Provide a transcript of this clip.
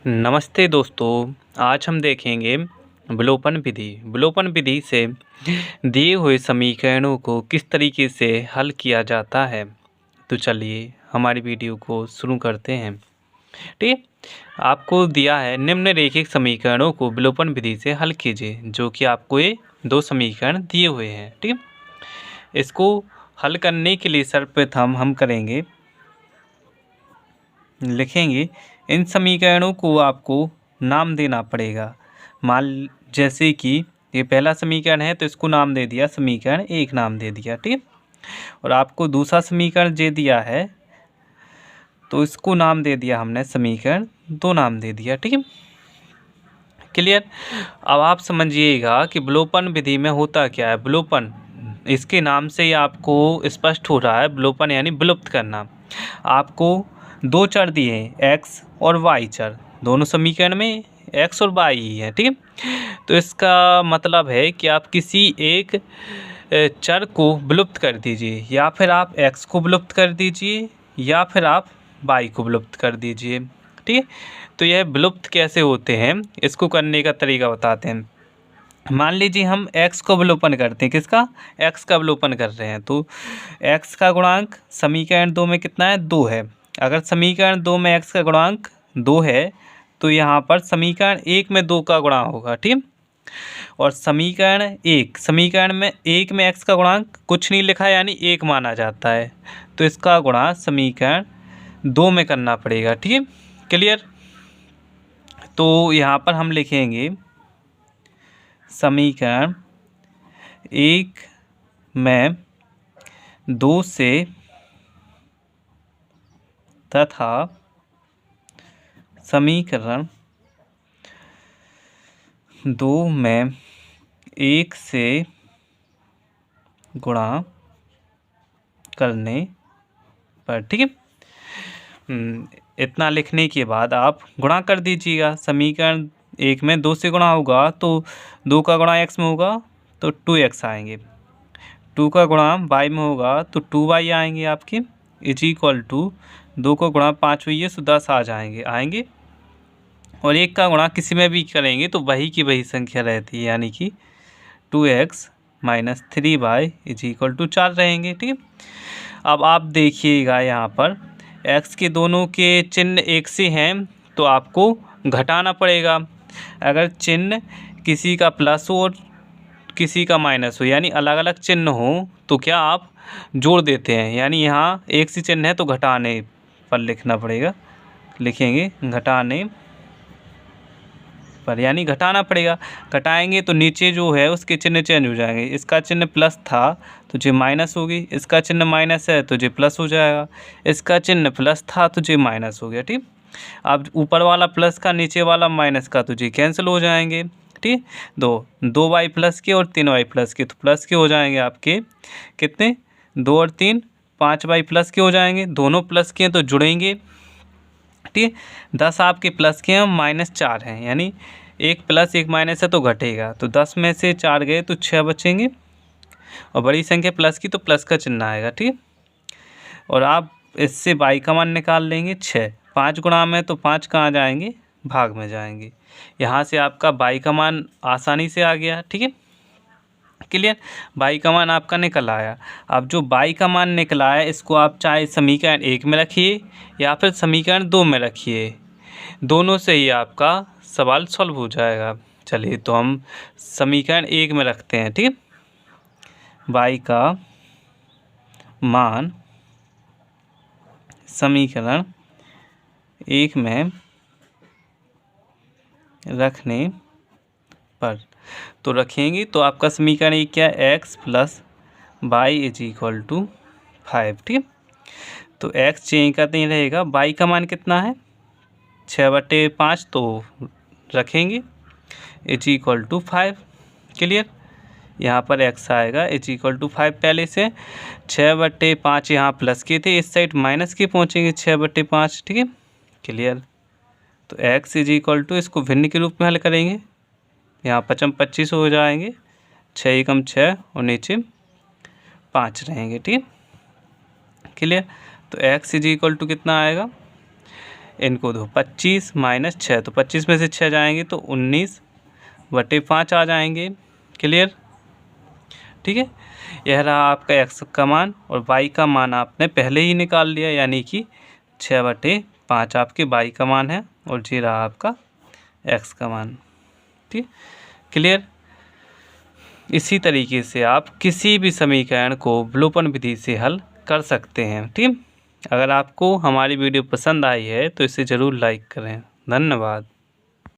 नमस्ते दोस्तों, आज हम देखेंगे विलोपन विधि। विलोपन विधि से दिए हुए समीकरणों को किस तरीके से हल किया जाता है। तो चलिए हमारी वीडियो को शुरू करते हैं। ठीक, आपको दिया है निम्नलिखित समीकरणों को विलोपन विधि से हल कीजिए, जो कि आपको ये दो समीकरण दिए हुए हैं। ठीक, इसको हल करने के लिए सर्वप्रथम हम करेंगे, लिखेंगे इन समीकरणों को आपको नाम देना पड़ेगा। मान जैसे कि ये पहला समीकरण है तो इसको नाम दे दिया समीकरण 1 नाम दे दिया। ठीक, और आपको दूसरा समीकरण जे दिया है तो इसको नाम दे दिया हमने समीकरण 2 नाम दे दिया। ठीक है, क्लियर। अब आप समझिएगा कि विलोपन विधि में होता क्या है। विलोपन, इसके नाम से ही आपको स्पष्ट हो रहा है। विलोपन यानी विलुप्त करना। आपको दो चर दिए हैं, एक्स और वाई चर, दोनों समीकरण में एक्स और वाई ही है। ठीक है, तो इसका मतलब है कि आप किसी एक चर को विलुप्त कर दीजिए, या फिर आप एक्स को विलुप्त कर दीजिए या फिर आप वाई को विलुप्त कर दीजिए। ठीक है, तो यह विलुप्त कैसे होते हैं, इसको करने का तरीका बताते हैं। मान लीजिए हम x को विलोपन करते हैं, किसका, x का विलोपन कर रहे हैं, तो x का गुणांक समीकरण 2 में कितना है, 2 है। अगर समीकरण 2 में x का गुणांक 2 है तो यहाँ पर समीकरण 1 में 2 का गुणा होगा। ठीक, और समीकरण 1 में x का गुणांक कुछ नहीं लिखा है, यानी 1 माना जाता है, तो इसका गुणा समीकरण 2 में करना पड़ेगा। ठीक है, क्लियर। तो यहाँ पर हम लिखेंगे समीकरण 1 में 2 से तथा समीकरण 2 में 1 से गुणा करने पर। ठीक है, इतना लिखने के बाद आप गुणा कर दीजिएगा। समीकरण 1 में 2 से गुणा होगा तो 2 का गुणा x में होगा तो 2x आएंगे, 2 का गुणा y में होगा तो 2y आएंगे आपके, इज इक्वल टू 2 का गुणा 5 हुई है तो 10 आ आएंगे। और 1 का गुणा किसी में भी करेंगे तो वही की वही संख्या रहती है, यानी कि 2x minus 3y is equal to 4 रहेंगे। ठीक है, अब आप देखिएगा यहाँ पर x के दोनों के चिन्ह एक से हैं तो आपको घटाना पड़ेगा। अगर चिन्ह किसी का प्लस हो और किसी का माइनस हो, यानी अलग अलग चिन्ह हो, तो क्या आप जोड़ देते हैं, यानी यहाँ एक से चिन्ह है तो घटाने पर लिखना पड़ेगा, लिखेंगे घटाने पर, यानी घटाना पड़ेगा। घटाएंगे तो नीचे जो है उसके चिन्ह चेंज हो जाएंगे। इसका चिन्ह प्लस था तो जे माइनस होगी, इसका चिन्ह माइनस है तो जे प्लस हो जाएगा, इसका चिन्ह प्लस था तो जे माइनस हो गया। ठीक, अब ऊपर वाला प्लस का नीचे वाला माइनस का तो जे कैंसिल हो जाएंगे। ठीक, 2 वाई प्लस के और 3 वाई प्लस के, तो प्लस के हो जाएंगे आपके कितने, 2 और 3 5 वाई प्लस के हो जाएंगे, दोनों प्लस के हैं तो जुड़ेंगे। ठीक, 10 आपके प्लस के हैं, -4 हैं, यानी 1 प्लस 1 माइनस है तो घटेगा, तो 10 में से 4 गए तो 6 बचेंगे, और बड़ी संख्या प्लस की तो प्लस का चिन्ह आएगा। ठीक, और आप इससे y का मान निकाल लेंगे 6, 5 गुणा में तो 5 कहाँ जाएंगे, भाग में जाएंगे। यहाँ से आपका y का मान आसानी से आ गया। ठीक है, क्लियर। y का मान आपका निकल आया। अब जो y का मान निकला है इसको आप चाहे समीकरण 1 में रखिए या फिर समीकरण 2 में रखिए, दोनों से ही आपका सवाल सॉल्व हो जाएगा। चलिए तो हम समीकरण 1 में रखते हैं। ठीक, y का मान समीकरण 1 में रखने पर तो रखेंगे तो आपका समीकरण 1 क्या है, x plus y is equal to 5। ठीक, तो x चेंज करते ही रहेगा। y का मान कितना है, 6/5, तो रखेंगे इज इक्वल टू 5। क्लियर, यहाँ पर x आएगा इज इक्वल टू 5। पहले से 6/5 यहाँ प्लस के थे, इस साइड माइनस के पहुँचेंगे 6/5। ठीक है, क्लियर। तो x इज इक्वल टू, इसको भिन्न के रूप में हल करेंगे, यहाँ 5 25 हो जाएंगे, 6 एकम 6 और नीचे 5 रहेंगे। ठीक, क्लियर। तो x इज इक्वल टू कितना आएगा, इनको दो 25 माइनस 6, तो 25 में से 6 जाएंगे तो 19/5 आ जाएंगे। क्लियर? ठीक है, यह रहा आपका x का मान और y का मान आपने पहले ही निकाल लिया, यानी कि 6/5 आपके y का मान है और ये रहा आपका x का मान। ठीक, क्लियर? इसी तरीके से आप किसी भी समीकरण को विलोपन विधि से हल कर सकते हैं। ठीक, अगर आपको हमारी वीडियो पसंद आई है तो इसे ज़रूर लाइक करें। धन्यवाद।